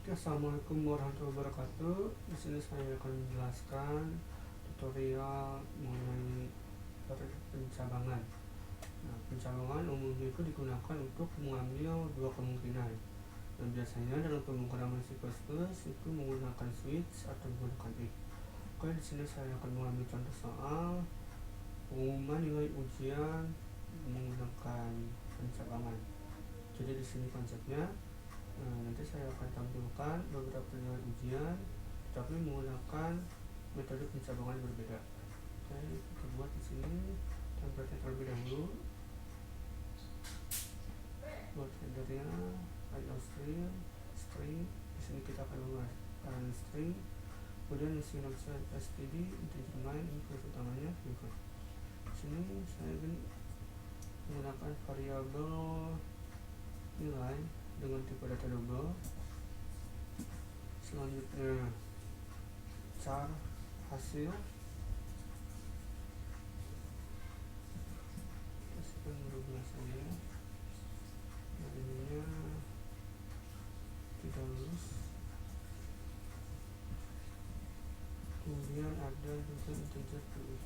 Assalamualaikum warahmatullahi wabarakatuh. Di sini saya akan menjelaskan tutorial mengenai pencabangan. Nah, pencabangan umumnya itu digunakan untuk mengambil dua kemungkinan. Dan biasanya dalam pemrograman C++ itu menggunakan switch atau menggunakan if. Oke, di sini saya akan mengambil contoh soal pengumuman nilai ujian menggunakan pencabangan. Jadi di sini konsepnya. Nanti saya akan tampilkan beberapa nilai ujian tapi menggunakan metode pencabangan berbeda. Oke, kita buat di sini template terlebih dahulu. Buat headernya IOString string. Di sini kita akan menggunakan string. Kemudian isi offset std integer main ini fungsi utamanya juga. Di sini saya menggunakan variabel nilai dengan tipe data double. Selanjutnya char hasil, kasihkan 12 saja. Nah, ininya tidak lulus. Kemudian ada juga integer dulu.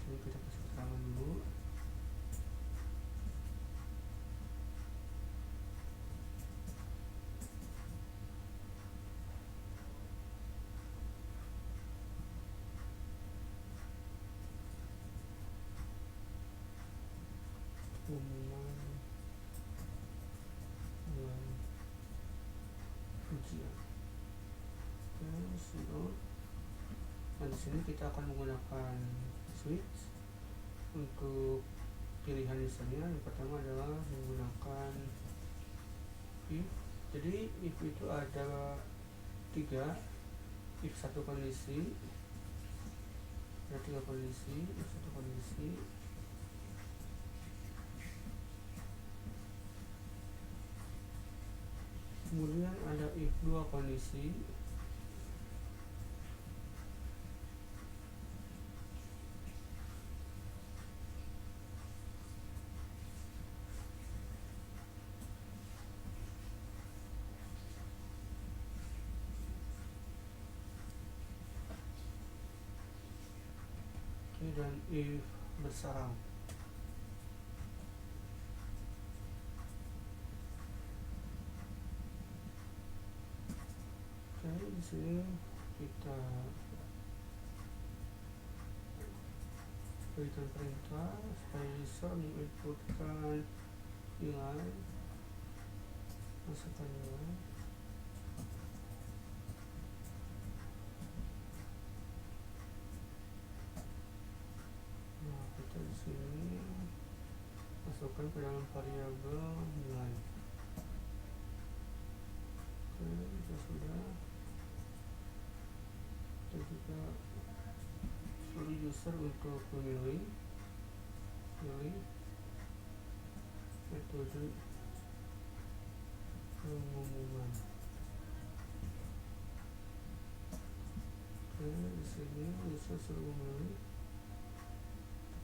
Sini kita kasih keterangan dulu. Pengumuman nilai ujian. Oke, nah, di sini kita akan menggunakan switch untuk pilihan misalnya. Yang pertama adalah menggunakan if. Jadi if itu ada 3. If satu kondisi, ada 3 kondisi. If satu kondisi, kemudian ada if 2 kondisi, dan if bersarang. Oke, di sini kita berikan perintah supaya user menginputkan nilai, masukkan nilai. Nah, kita di sini masukkan ke dalam variabel nilai. Oke, kita sudah. Kita juga suruh user untuk memilih metode pengumuman. Oke, di sini user suruh memilih.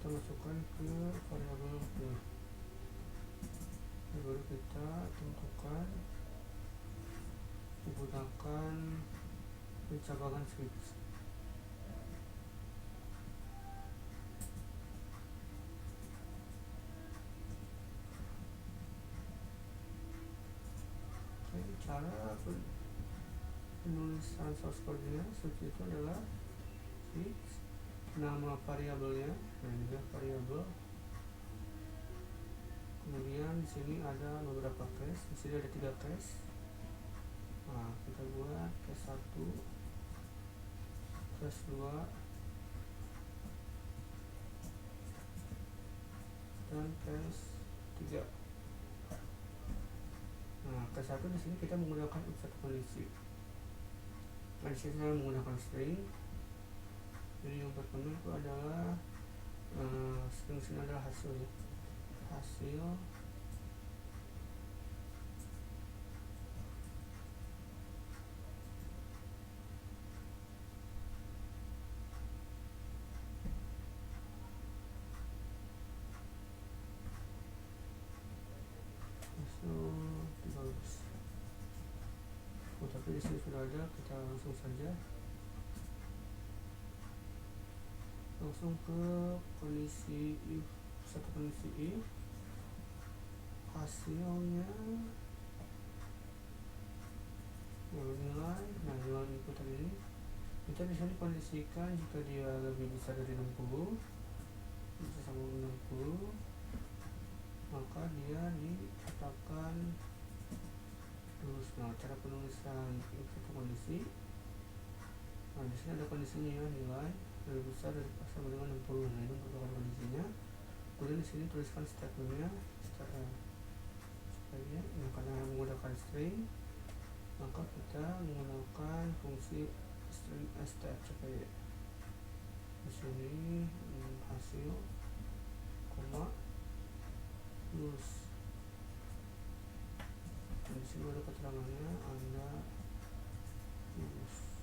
Kita masukkan ke variabel pilih. Baru kita tentukan menggunakan pencabangan switch. Oke, cara penulisan source code-nya switch itu adalah switch, nama variabelnya, nah juga variabel. Kemudian di sini ada beberapa case. Di sini ada 3 case. Nah, kita buat case 1, case 2, dan case 3. Nah, case 1 di sini kita menggunakan if satu kondisi. Nah, di sini saya menggunakan string. Jadi yang pertama itu adalah string sini adalah hasil. Oke, di sini sudah ada, kita langsung saja ke kondisi if, satu kondisi if hasilnya nilai, nah nilai input tadi ini kita bisa dikondisikan jika dia lebih besar dari 60 bisa sama 60 maka dia dikatakan terus. Nah, cara penulisan if satu kondisi, nah di sini ada kondisinya ya, nilai lebih besar dari sama dengan 60. Nah, ini merupakan kondisinya. Kemudian di sini tuliskan statementnya supaya karena menggunakan string maka kita menggunakan fungsi string stat supaya di sini hasil koma lulus. Dan di sini ada keterangannya Anda lulus.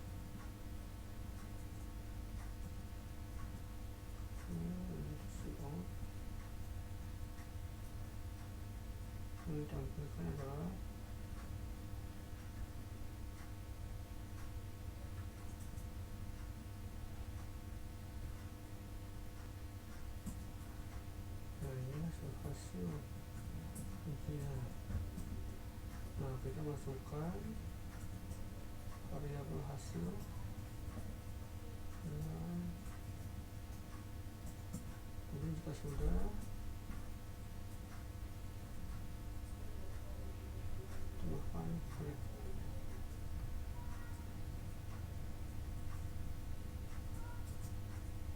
Yang ditampilkan adalah hasil ujian. Nah, kita masukkan variabel hasil dan kemudian jika sudah tambahkan klik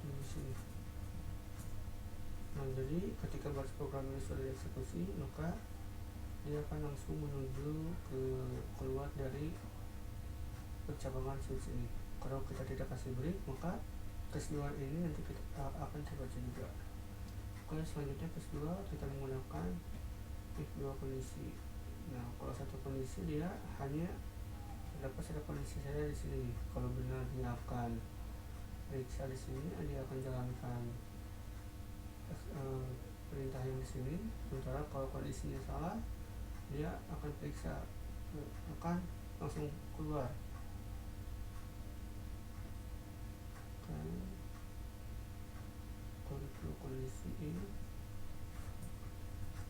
di sini. Nah, jadi ketika baris program ini sudah dieksekusi maka dia akan langsung menuju keluar dari pencabangan switch ini. Kalau kita tidak kasih break maka case 2 ini nanti kita akan terbaca juga. Oke, selanjutnya case 2 kita menggunakan if 2 kondisi. Nah, kalau satu kondisi dia hanya terdapat satu kondisi saja di sini. Kalau benar dia akan periksa di sini, dia akan jalankan perintah yang di sini. Sementara kalau kondisinya salah, dia akan periksa, akan langsung keluar. Kalau kondisi ini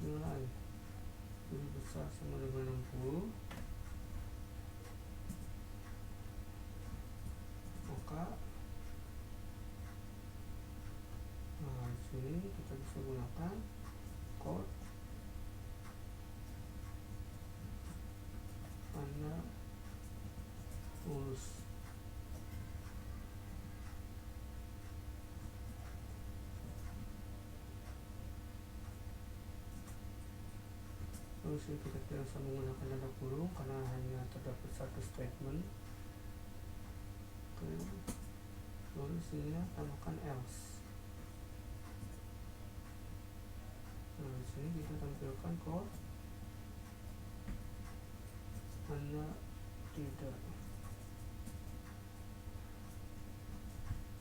nilai lebih besar sama dengan 60 maka di sini kita bisa gunakan code Anda lulus. Lalu sini kita tidak bisa menggunakan tanda kurung karena hanya terdapat satu statement. Oke. Lalu sini tambahkan else. Nah, di sini kita tampilkan code Anda tidak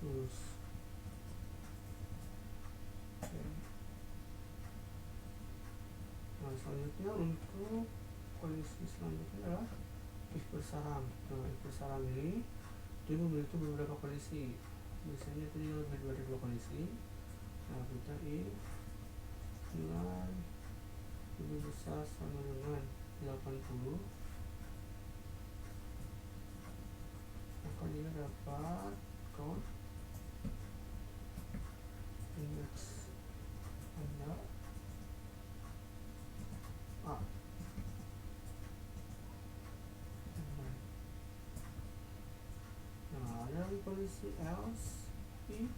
lulus. Oke. Nah, selanjutnya untuk kondisi selanjutnya adalah if bersarang. Nah, if bersarang ini dia memiliki beberapa kondisi. Biasanya itu dia lebih dari 2 kondisi. Nah, kita if nilai lebih besar sama dengan 80 maka dia dapat code indeks Anda A. Nah, ada kondisi else if.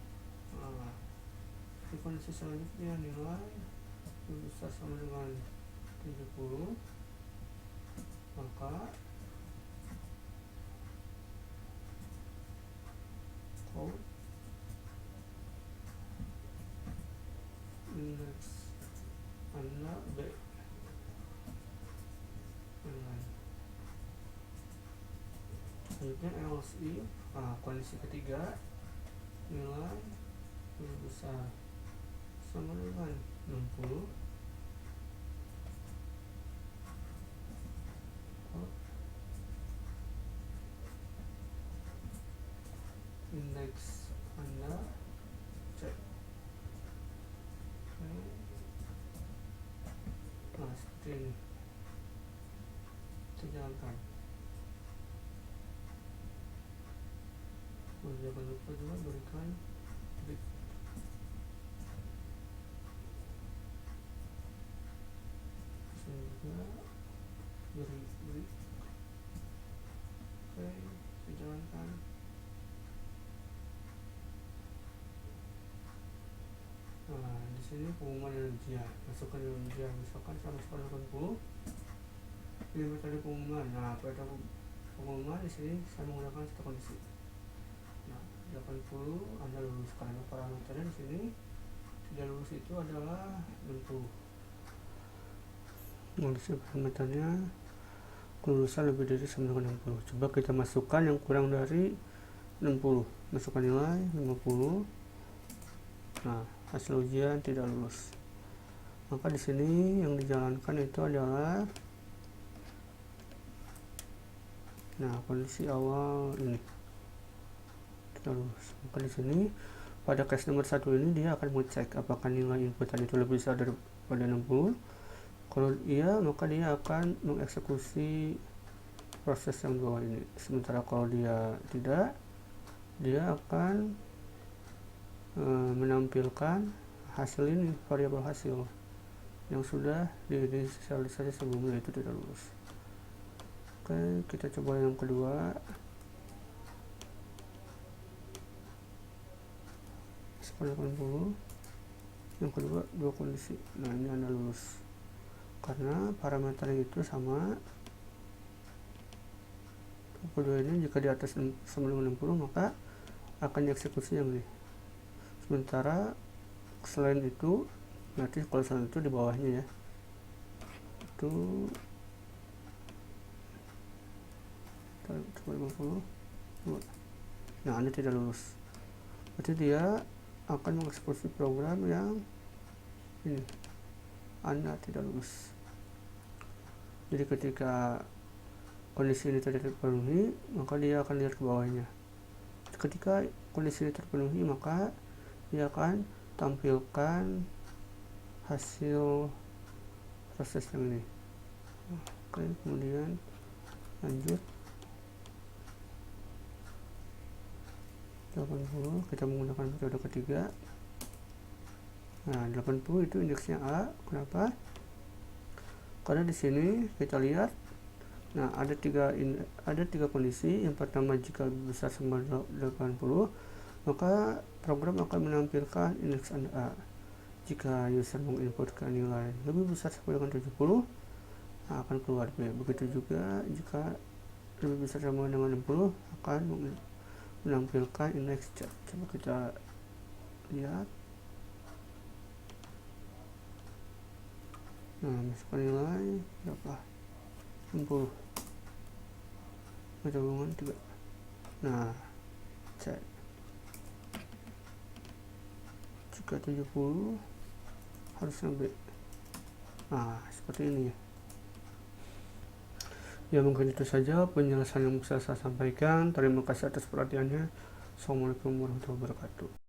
Nah, di kondisi selanjutnya nilai lebih besar sama dengan 70 maka code indeks Anda B. Selanjutnya else if. Nah, kondisi ketiga nilai lebih besar sama dengan 60 code seperti ini. Kita jalankan. Jangan lupa juga berikan klik. Sini juga beri. Oke, kita jalankan. Nah, di sini pengumuman energia, masukkan energia, misalkan 180. Ini metode pengumuman. Nah, pada pengumuman di sini saya menggunakan satu kondisi. Nah, 80 Anda lulus, karena parameternya di sini tidak lulus itu adalah 60. Nah, di sini parameternya kelulusan lebih dari sama dengan 60. Coba kita masukkan yang kurang dari 60. Masukkan nilai 50. Nah, hasil ujian tidak lulus. Maka di sini yang dijalankan itu adalah kondisi awal ini tidak lulus. Maka di sini pada case nomor 1 ini dia akan mengecek apakah nilai inputan itu lebih besar daripada 60. Kalau iya, maka dia akan mengeksekusi proses yang bawah ini. Sementara kalau dia tidak, dia akan menampilkan hasil ini, variabel hasil yang sudah diinisialisasi sebelumnya, itu tidak lulus. Oke, kita coba yang kedua. Sekarang 80. Yang kedua, dua kondisi. Nah, ini Anda lulus karena parameternya itu sama. Kedua ini jika di atas sama dengan 60, maka akan dieksekusi yang ini. Sementara selain itu, nanti kalau selain itu di bawahnya ya, itu coba 50. Nah, Anda tidak lulus. Berarti dia akan mengeksekusi program yang ini. Anda tidak lulus. Jadi ketika kondisi ini tidak terpenuhi, maka dia akan lihat ke bawahnya. Ketika kondisi ini terpenuhi, maka dia akan tampilkan hasil proses yang ini. Oke, kemudian lanjut 80, kita menggunakan metode ketiga. Nah, 80 itu indeksnya A. Kenapa? Karena di sini kita lihat, nah ada tiga kondisi. Yang pertama, jika lebih besar sama 80, maka program akan menampilkan indeks Anda A. Jika user menginputkan nilai lebih besar sama dengan 70, akan keluar B. Begitu juga jika lebih besar sama dengan 60, akan menampilkan indeks C. Coba kita lihat. Nah, masukkan nilai berapa? 60. Gabungan 3. Nah, C. Jika 70, harusnya B. Nah, seperti ini ya. Ya, mungkin itu saja penjelasan yang bisa saya sampaikan. Terima kasih atas perhatiannya. Assalamualaikum warahmatullahi wabarakatuh.